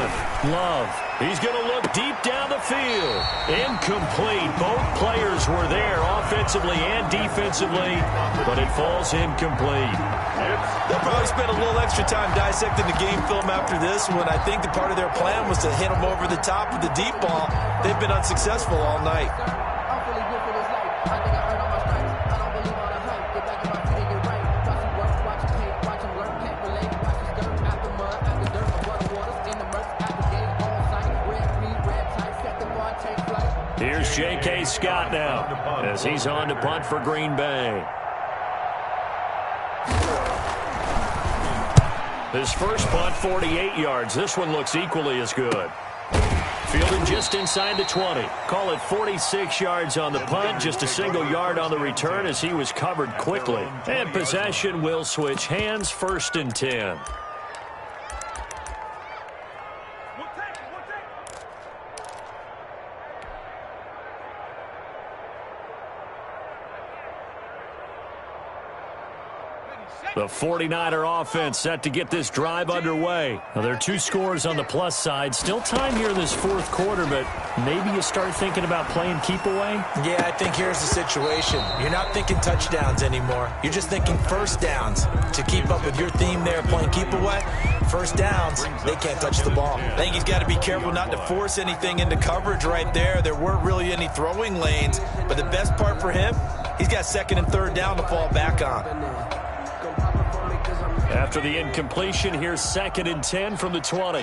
Love. He's going to look deep down the field. Incomplete. Both players were there offensively and defensively, but it falls incomplete. They'll probably spend a little extra time dissecting the game film after this one. I think the part of their plan was to hit them over the top with the deep ball. They've been unsuccessful all night. Here's J.K. Scott now as he's on to punt for Green Bay. His first punt, 48 yards. This one looks equally as good. Fielded just inside the 20. Call it 46 yards on the punt, just a single yard on the return as he was covered quickly. And possession will switch hands, 1st and 10. The 49er offense set to get this drive underway. Now, there are 2 scores on the plus side. Still time here in this fourth quarter, but maybe you start thinking about playing keep away? Yeah, I think here's the situation. You're not thinking touchdowns anymore. You're just thinking first downs. To keep up with your theme there, playing keep away, first downs, they can't touch the ball. I think he's got to be careful not to force anything into coverage right there. There weren't really any throwing lanes, but the best part for him, he's got second and third down to fall back on. After the incompletion, here's 2nd and 10 from the 20.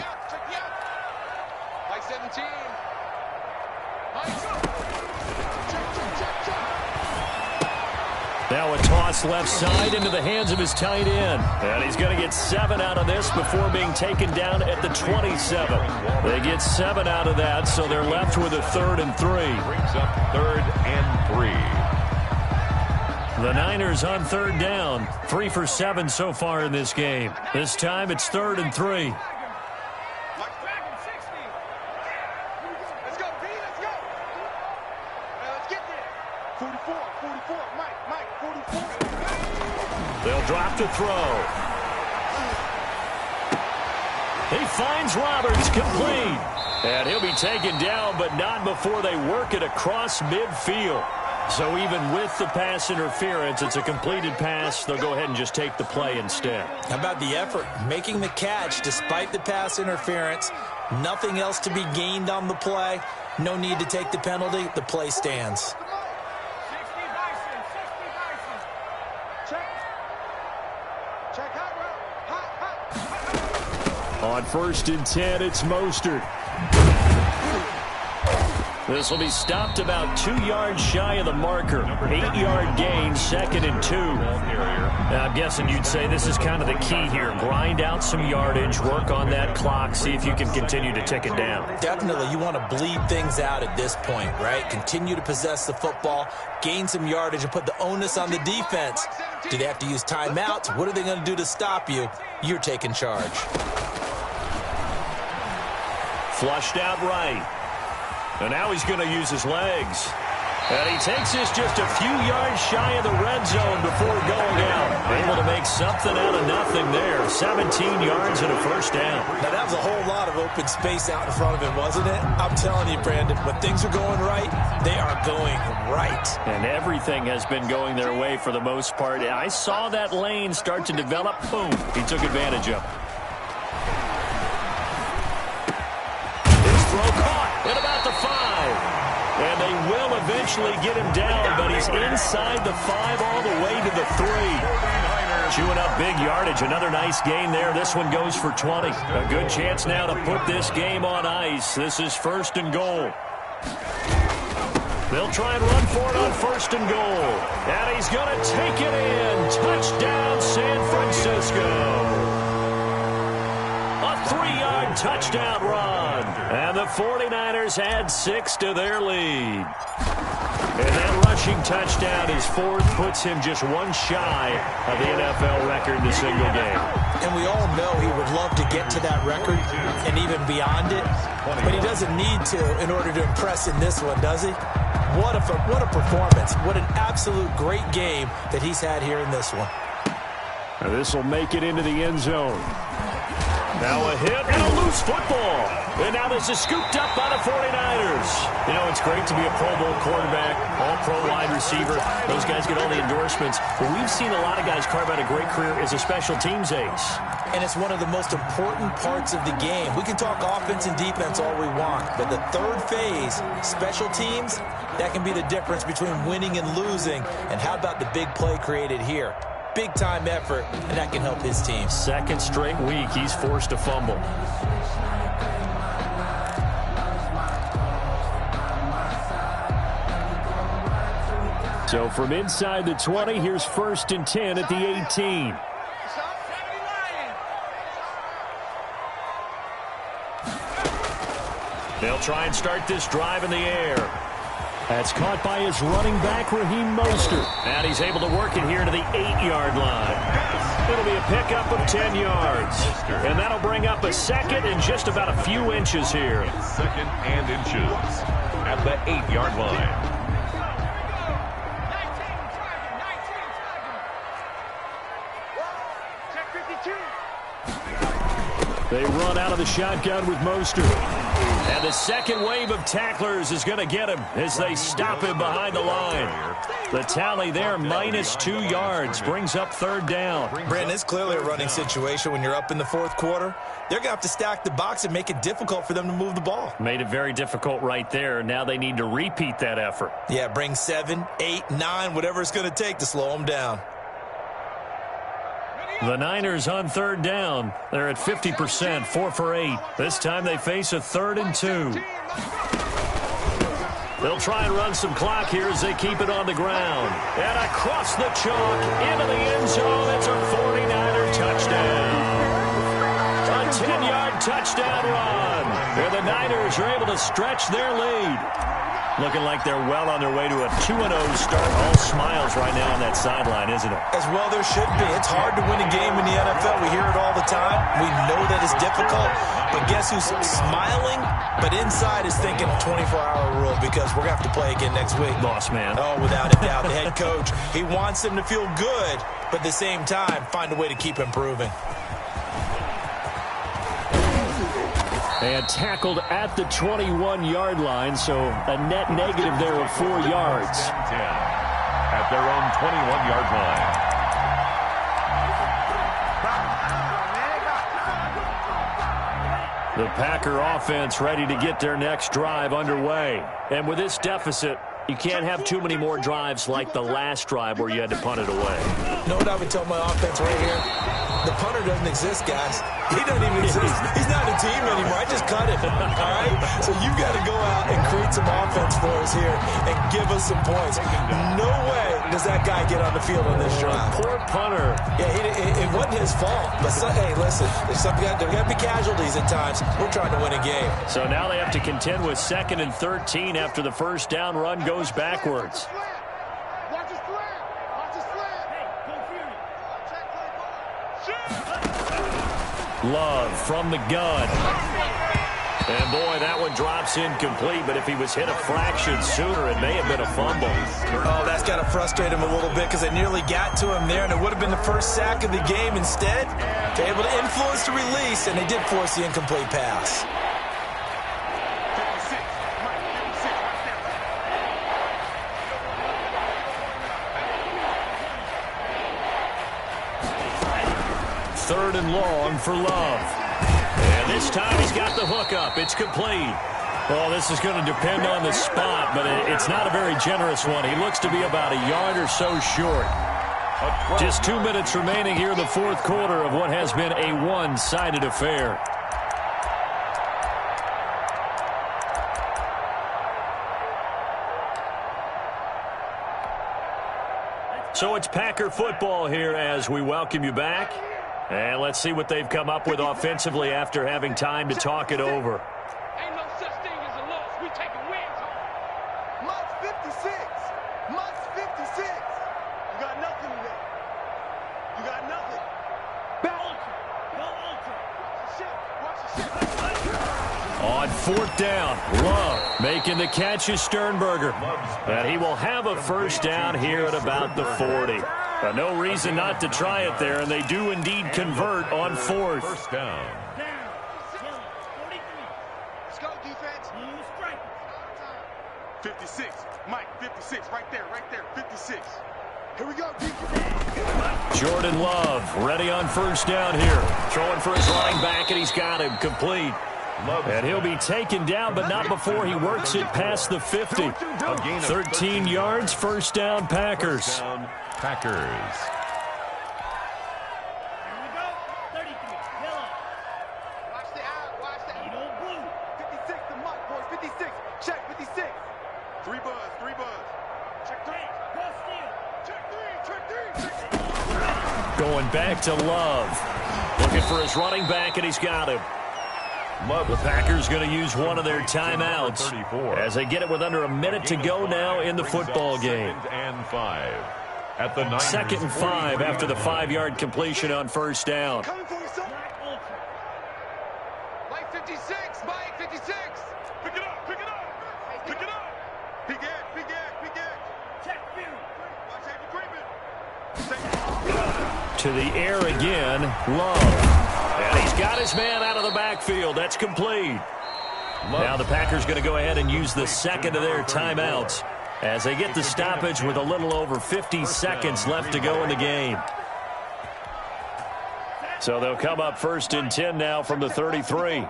Now a toss left side into the hands of his tight end. And he's going to get 7 out of this before being taken down at the 27. They get 7 out of that, so they're left with a 3rd and 3. Brings up 3rd and 3. The Niners on 3rd down. 3 for 7 so far in this game. This time it's 3rd and 3. Let's go, B, let's go. Let's get there. 44, Mike, 44. They'll drop to throw. He finds Roberts, complete. And he'll be taken down, but not before they work it across midfield. So even with the pass interference, it's a completed pass. They'll go ahead and just take the play instead. How about the effort? Making the catch despite the pass interference. Nothing else to be gained on the play. No need to take the penalty. The play stands. Check hot, On 1st and 10, it's Mostert. This will be stopped about 2 yards shy of the marker. 8-yard gain, 2nd and 2. Now, I'm guessing you'd say this is kind of the key here. Grind out some yardage, work on that clock, see if you can continue to tick it down. Definitely, you want to bleed things out at this point, right? Continue to possess the football, gain some yardage, and put the onus on the defense. Do they have to use timeouts? What are they going to do to stop you? You're taking charge. Flushed out right. And now he's going to use his legs. And he takes this just a few yards shy of the red zone before going out. Able to make something out of nothing there. 17 yards and a first down. Now, that was a whole lot of open space out in front of him, wasn't it? I'm telling you, Brandon, when things are going right, they are going right. And everything has been going their way for the most part. I saw that lane start to develop. Boom. He took advantage of it. His throw caught at about the 5. And they will eventually get him down, but he's inside the 5 all the way to the 3. Chewing up big yardage. Another nice gain there. This one goes for 20. A good chance now to put this game on ice. This is 1st and goal. They'll try and run for it on 1st and goal. And he's going to take it in. Touchdown, San Francisco. A 3-yard touchdown run. And the 49ers add 6 to their lead. And that rushing touchdown, his 4th, puts him just 1 shy of the NFL record in a single game. And we all know he would love to get to that record and even beyond it. But he doesn't need to in order to impress in this one, does he? What a performance. What an absolute great game that he's had here in this one. Now this will make it into the end zone. Now a hit and a loose football. And now this is scooped up by the 49ers. You know, it's great to be a Pro Bowl quarterback, all-pro wide receiver. Those guys get all the endorsements. But we've seen a lot of guys carve out a great career as a special teams ace. And it's one of the most important parts of the game. We can talk offense and defense all we want, but the third phase, special teams, that can be the difference between winning and losing. And how about the big play created here? Big-time effort, and that can help his team. 2nd straight week, he's forced to fumble. So from inside the 20, here's 1st and 10 at the 18. They'll try and start this drive in the air. That's caught by his running back, Raheem Mostert. And he's able to work it here to the 8-yard line. It'll be a pickup of 10 yards. And that'll bring up a 2nd and just about a few inches here. 2nd and inches at the 8-yard line. They run out of the shotgun with Mostert. And the second wave of tacklers is going to get him as they stop him behind the line. The tally there, -2 yards, brings up third down. Brandon, it's clearly a running situation when you're up in the fourth quarter. They're going to have to stack the box and make it difficult for them to move the ball. Made it very difficult right there. Now they need to repeat that effort. Yeah, bring 7, 8, 9, whatever it's going to take to slow them down. The Niners on third down. They're at 50%, 4 for 8. This time they face a 3rd and 2. They'll try and run some clock here as they keep it on the ground. And across the chalk into the end zone. It's a 49er touchdown. A 10-yard touchdown run. And the Niners are able to stretch their lead. Looking like they're well on their way to a 2-0 start. All smiles right now on that sideline, isn't it? As well there should be. It's hard to win a game in the NFL. We hear it all the time. We know that it's difficult. But guess who's smiling? But inside is thinking 24-hour rule because we're going to have to play again next week. Boss man. Oh, without a doubt. The head coach, he wants them to feel good, but at the same time, find a way to keep improving. And tackled at the 21-yard line, so a net negative there of 4 yards. 10 at their own 21-yard line. The Packer offense ready to get their next drive underway. And with this deficit, you can't have too many more drives like the last drive where you had to punt it away. You know what I would tell my offense right here? The punter doesn't exist, guys. He doesn't even exist. He's not a team anymore. I just cut him, all right? So you've got to go out and create some offense for us here and give us some points. No way does that guy get on the field on this drive. Poor punter. Yeah, it wasn't his fault. But, hey, listen, there's got to be casualties at times. We're trying to win a game. So now they have to contend with 2nd and 13 after the first down run goes backwards. Watch his flag. Watch his flag. Hey, go Fury. Love from the gun. And, boy, that one drops incomplete, but if he was hit a fraction sooner, it may have been a fumble. Oh, that's got to frustrate him a little bit because they nearly got to him there, and it would have been the first sack of the game. Instead, they're able to influence the release, and they did force the incomplete pass. 56. Mike, 56 right there. 3rd and long for Love. And this time he's got the hook up. It's complete. Well, this is going to depend on the spot, but it's not a very generous one. He looks to be about a yard or so short. Just 2 minutes remaining here in the fourth quarter of what has been a one-sided affair. So it's Packer football here as we welcome you back. And let's see what they've come up with offensively after having time to talk it over. Ain't no such thing as a loss. We taking wins home. Mike's 56. Mike's 56. You got nothing today. You got nothing. On 4th down, Love making the catch is Sternberger. And he will have a first down here at about the 40. No reason not to try it there, and they do indeed convert on 4th. First down. Let's go, defense. 56. Mike, 56. Right there, 56. Here we go, defense. Jordan Love ready on first down here. Throwing for his running back, and he's got him complete. And he'll be taken down, but not before he works it past the 50. 13 yards, first down, Packers. Packers. Here we go. 33. Watch the out. Watch the out. 56 to Mike, boys. 56. Check 56. 3 buzz. Check 3. Check 3. Going back to Love. Looking for his running back, and he's got him. The Packers going to use one of their timeouts as they get it with under a minute to go now in the football game. 2nd and 5. At the 2nd and 5 after the 5-yard completion on first down. Coming for you, son. Mike 56. Mike 56. Pick it up. Pick it up. Pick it up. Big edge. Check view. Watch Avery Greenman. To the air again, Love. And he's got his man out of the backfield. That's complete. Now the Packers going to go ahead and use the second of their timeouts as they get the stoppage with a little over 50 seconds left to go in the game. So they'll come up 1st and 10 now from the 33.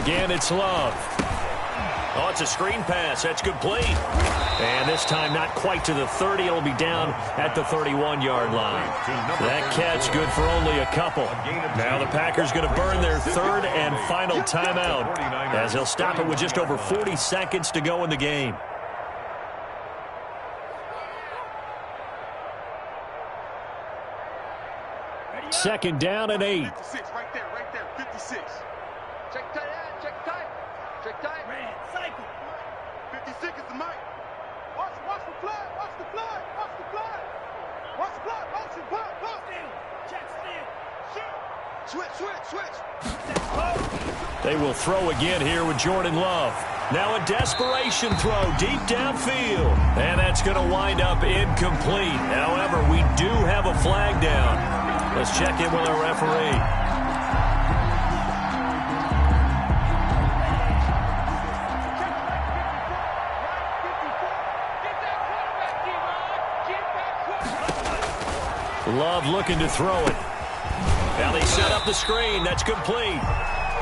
Again, it's Love. Oh, it's a screen pass. That's complete. And this time not quite to the 30. It'll be down at the 31-yard line. That catch good for only a couple. Now the Packers going to burn their 3rd and final timeout as they'll stop it with just over 40 seconds to go in the game. Second down and 8. 56, right there, 56. Check tight, check tight. Check tight. Man, cycle. 56 is the mic. Watch the flag, watch the flag, watch the flag. Watch the flag, watch the flag, watch it. Check still. Switch. They will throw again here with Jordan Love. Now a desperation throw deep downfield. And that's going to wind up incomplete. However, we do have a flag down. Let's check in with our referee. Love looking to throw it. Now they set up the screen. That's complete.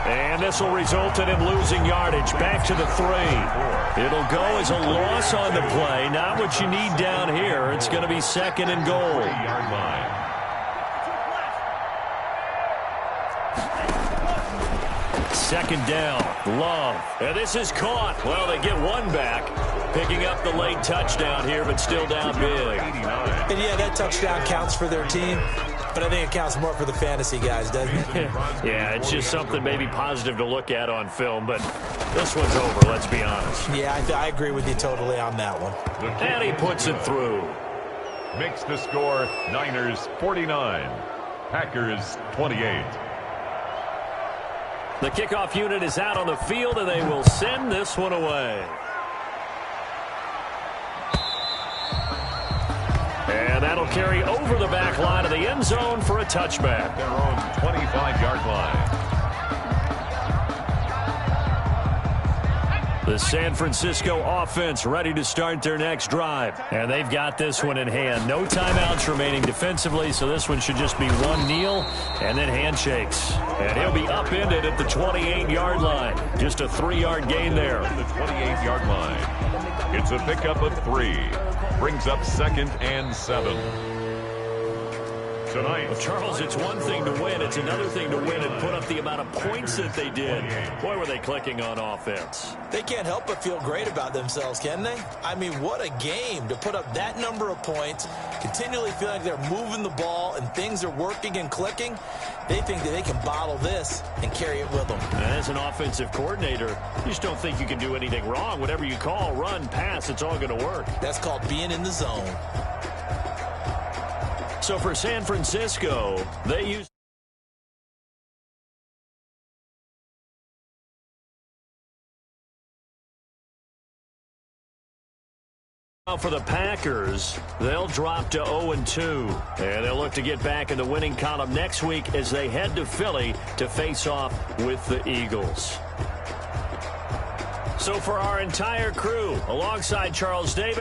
And this will result in him losing yardage. Back to the 3. It'll go as a loss on the play. Not what you need down here. It's going to be 2nd and goal. 3-yard line. Second down, Love. And this is caught. Well, they get one back, picking up the late touchdown here, but still down big. And yeah, that touchdown counts for their team, but I think it counts more for the fantasy guys, doesn't it? Yeah, it's just something maybe positive to look at on film, but this one's over, let's be honest. Yeah, I agree with you totally on that one. And he puts it through. Makes the score Niners 49, Packers 28. The kickoff unit is out on the field, and they will send this one away. And that'll carry over the back line of the end zone for a touchback. Their own 25-yard line. The San Francisco offense ready to start their next drive. And they've got this one in hand. No timeouts remaining defensively, so this one should just be one kneel and then handshakes. And he'll be upended at the 28-yard line. Just a 3-yard gain there. The 28-yard line. It's a pickup of 3. Brings up 2nd and 7. Tonight. Well, Charles, it's one thing to win. It's another thing to win and put up the amount of points that they did. Boy, were they clicking on offense. They can't help but feel great about themselves, can they? I mean, what a game to put up that number of points, continually feeling like they're moving the ball and things are working and clicking. They think that they can bottle this and carry it with them. And as an offensive coordinator, you just don't think you can do anything wrong. Whatever you call, run, pass, it's all going to work. That's called being in the zone. So for San Francisco, they use for the Packers, they'll drop to 0-2. And they'll look to get back in the winning column next week as they head to Philly to face off with the Eagles. So for our entire crew, alongside Charles Davis,